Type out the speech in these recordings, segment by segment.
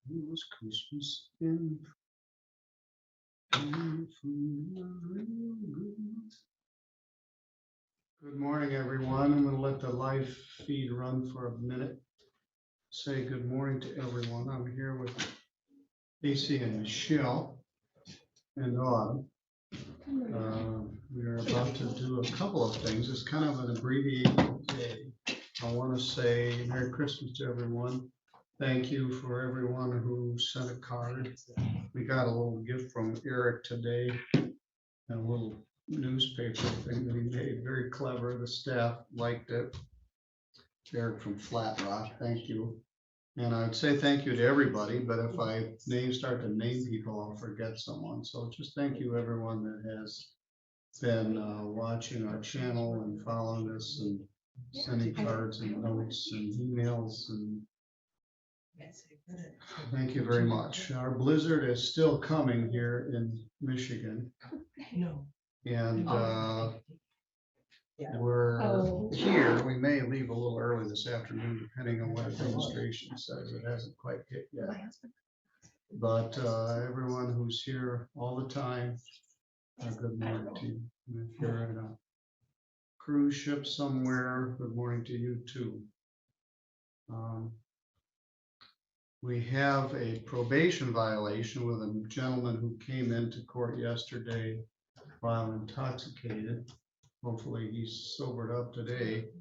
It was Christmas in Good morning, everyone. I'm going to let the live feed run for a minute. Say good morning to everyone. I'm here with AC and Michelle and Autumn. We are about to do a couple of things. It's kind of an abbreviated day. I want to say Merry Christmas to everyone. Thank you for everyone who sent a card. We got a little gift from Eric today, and a little newspaper thing that he made, very clever. The staff liked it. Eric from Flat Rock, thank you. And I'd say thank you to everybody, but if I start to name people, I'll forget someone. So just thank you everyone that has been watching our channel and following us and sending cards and notes and emails, and thank you very much. Our blizzard is still coming here in Michigan. And we're here. We may leave a little early this afternoon, depending on what administration says. It hasn't quite hit yet. But everyone who's here all the time, good morning to you. And if you're in a cruise ship somewhere, good morning to you too. We have a probation violation with a gentleman who came into court yesterday while intoxicated. Hopefully he's sobered up today,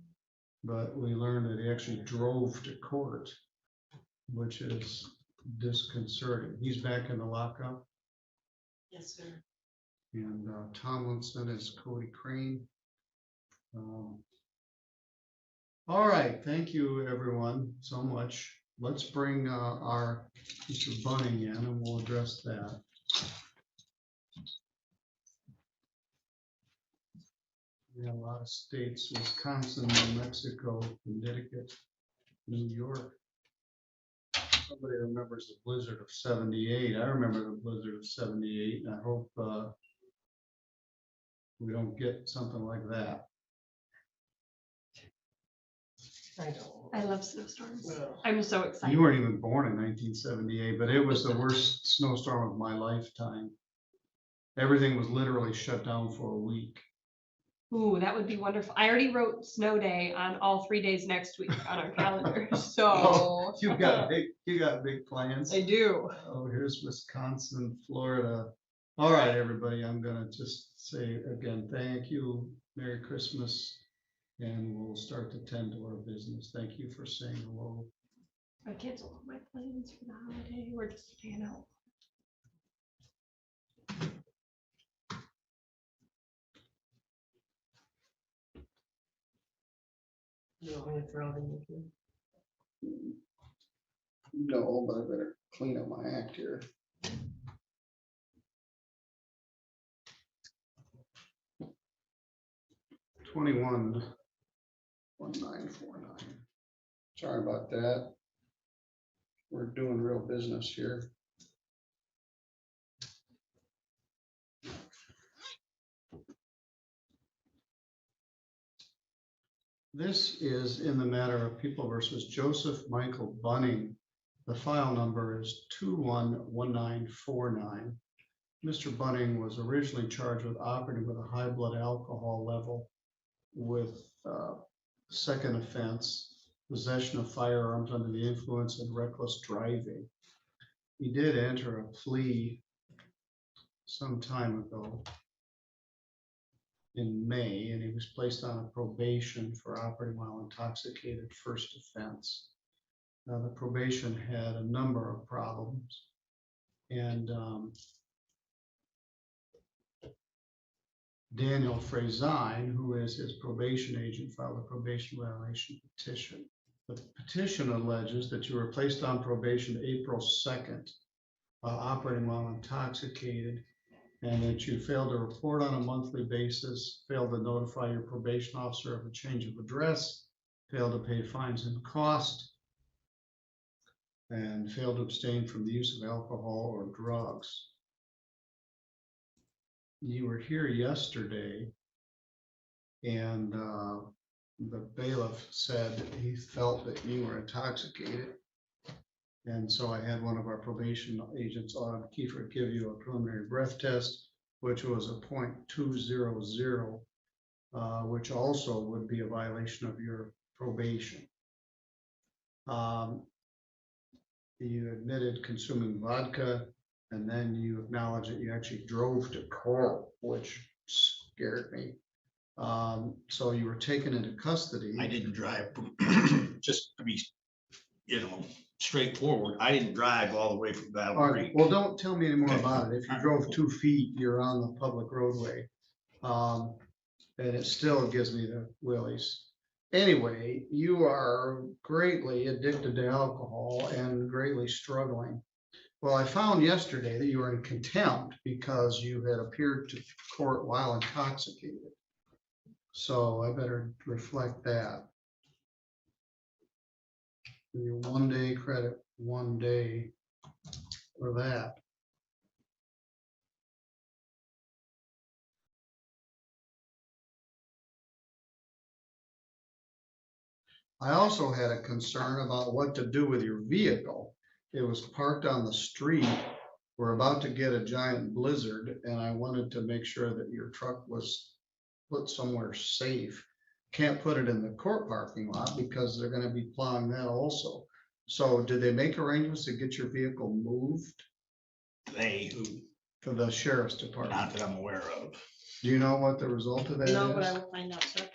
but we learned that he actually drove to court, which is disconcerting. He's back in the lockup. Yes, sir. And Tomlinson is Cody Crane. All right, thank you everyone so much. Let's bring our Mr. Bunning in and we'll address that. We have a lot of states: Wisconsin, New Mexico, Connecticut, New York. Somebody remembers the blizzard of '78. I remember the blizzard of '78, and I hope we don't get something like that. I love snowstorms. I'm so excited. You weren't even born in 1978, but it was the worst snowstorm of my lifetime. Everything was literally shut down for a week. Ooh, that would be wonderful. I already wrote snow day on all 3 days next week on our calendar. So Oh, you got big plans. I do. Oh, here's Wisconsin, Florida. All right, everybody, I'm gonna just say again, thank you, Merry Christmas, and we'll start to tend to our business. Thank you for saying hello. I canceled all my plans for the holiday. We're just staying out. You want me to throw them in? No, but I better clean up my act here. $21,1949. Sorry about that. We're doing real business here. This is in the matter of People versus Joseph Michael Bunning. The file number is 211949. Mr. Bunning was originally charged with operating with a high blood alcohol level with second offense, possession of firearms under the influence and reckless driving. He did enter a plea some time ago in May, and he was placed on a probation for operating while intoxicated, first offense. Now, the probation had a number of problems, and Daniel Frazine, who is his probation agent, filed a probation violation petition. The petition alleges that you were placed on probation April 2nd while operating while intoxicated, and that you failed to report on a monthly basis, failed to notify your probation officer of a change of address, failed to pay fines and costs, and failed to abstain from the use of alcohol or drugs. You were here yesterday, and the bailiff said he felt that you were intoxicated And so I had one of our probation agents, Autumn Kiefer, give you a preliminary breath test, which was a .200, which also would be a violation of your probation. You admitted consuming vodka, and then you acknowledged that you actually drove to court, which scared me. So you were taken into custody. I didn't drive, just to be, straightforward. I didn't drive all the way from Battle All right, Creek. well, don't tell me any more Okay. about it. If you drove 2 feet, you're on the public roadway. And it still gives me the willies. Anyway, you are greatly addicted to alcohol and greatly struggling. Well, I found yesterday that you were in contempt because you had appeared to court while intoxicated. So I better reflect that. Your 1 day credit, 1 day for that. I also had a concern about what to do with your vehicle. It was parked on the street. We're about to get a giant blizzard, and I wanted to make sure that your truck was put somewhere safe. Can't put it in the court parking lot because they're gonna be plowing that also. So did they make arrangements to get your vehicle moved They, who, to the sheriff's department? not that I'm aware of. Do you know what the result of that is? No, but I will find out, sir.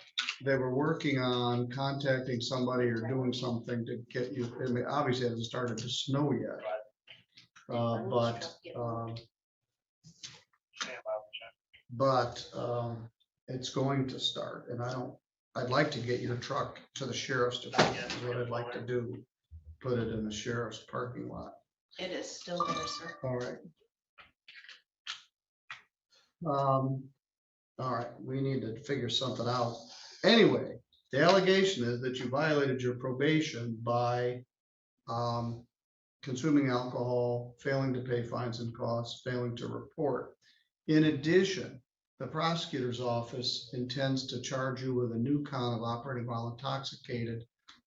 They were working on contacting somebody or doing something to get you, I mean, obviously it hasn't started to snow yet. But it's going to start, and I'd like to get your truck to the sheriff's department, is what I'd like to do. Put it in the sheriff's parking lot. It is still there, sir. All right. All right, we need to figure something out. Anyway, the allegation is that you violated your probation by consuming alcohol, failing to pay fines and costs, failing to report. In addition, the prosecutor's office intends to charge you with a new count of operating while intoxicated,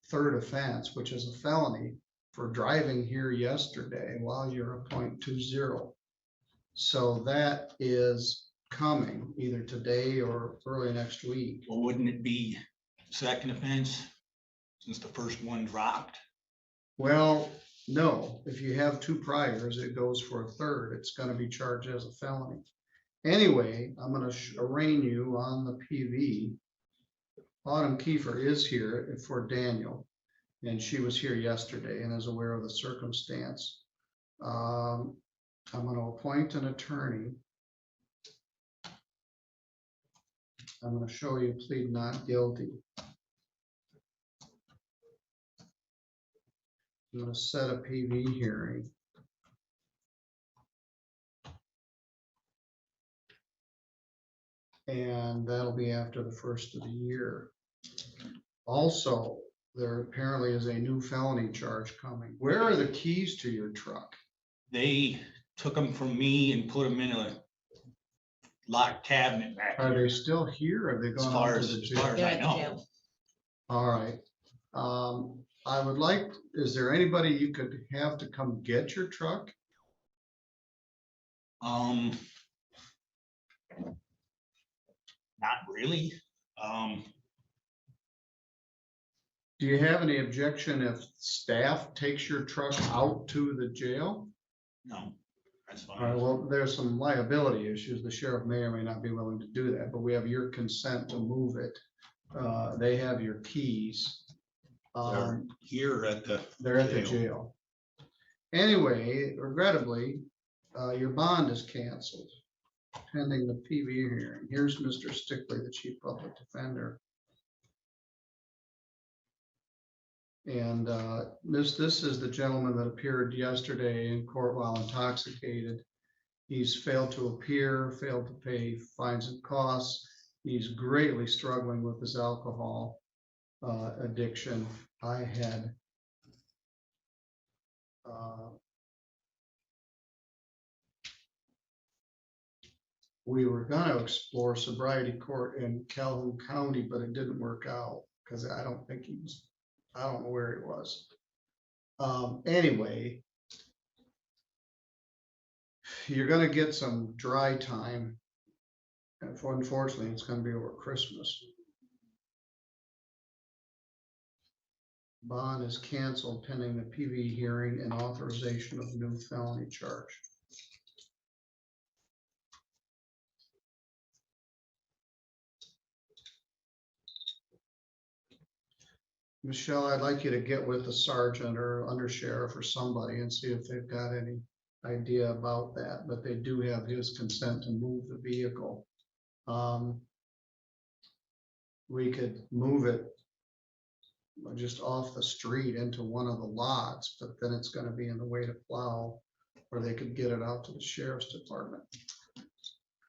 third offense, which is a felony for driving here yesterday while you're a .20. So that is coming either today or early next week. Well, wouldn't it be second offense since the first one dropped? Well, no, if you have 2 priors, it goes for a third. It's going to be charged as a felony. Anyway, I'm going to arraign you on the PV. Autumn Kiefer is here for Daniel, and she was here yesterday and is aware of the circumstance. I'm going to appoint an attorney. I'm going to show you plead not guilty. I'm going to set a PV hearing. And that'll be after the first of the year. Also, there apparently is a new felony charge coming. Where are the keys to your truck? They took them from me and put them in a locked cabinet back Are here. they still here? Or have they As gone far out to as, the as far jail? as They're I at the know. jail. All right. I would like, is there anybody you could have to come get your truck? Not really. Do you have any objection if staff takes your truck out to the jail? No, that's All right, fine. well, there's some liability issues. The sheriff may or may not be willing to do that, but we have your consent to move it. They have your keys. They're here at the. They're at the jail. Anyway, regrettably, your bond is canceled pending the PV hearing. Here's Mr. Stickley, the chief public defender. And this is the gentleman that appeared yesterday in court while intoxicated. He's failed to appear, failed to pay fines and costs. He's greatly struggling with his alcohol addiction. I had we were going to explore sobriety court in Calhoun County, but it didn't work out because I don't know where he was. Anyway, you're gonna get some dry time. And unfortunately, it's gonna be over Christmas. Bond is canceled pending the PV hearing and authorization of new felony charge. Michelle, I'd like you to get with the sergeant or undersheriff or somebody and see if they've got any idea about that, but they do have his consent to move the vehicle. We could move it just off the street into one of the lots, but then it's gonna be in the way to plow, or they could get it out to the sheriff's department.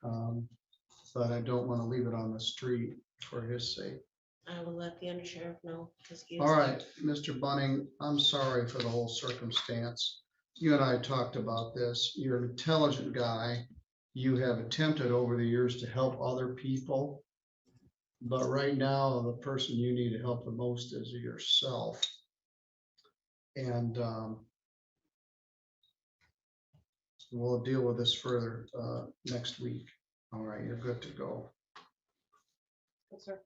But I don't wanna leave it on the street for his sake. I will let the undersheriff know, because he All was right, Mr. Bunning, I'm sorry for the whole circumstance. You and I talked about this. You're an intelligent guy. You have attempted over the years to help other people. But right now, the person you need to help the most is yourself. And we'll deal with this further next week. All right, you're good to go. Yes, sir.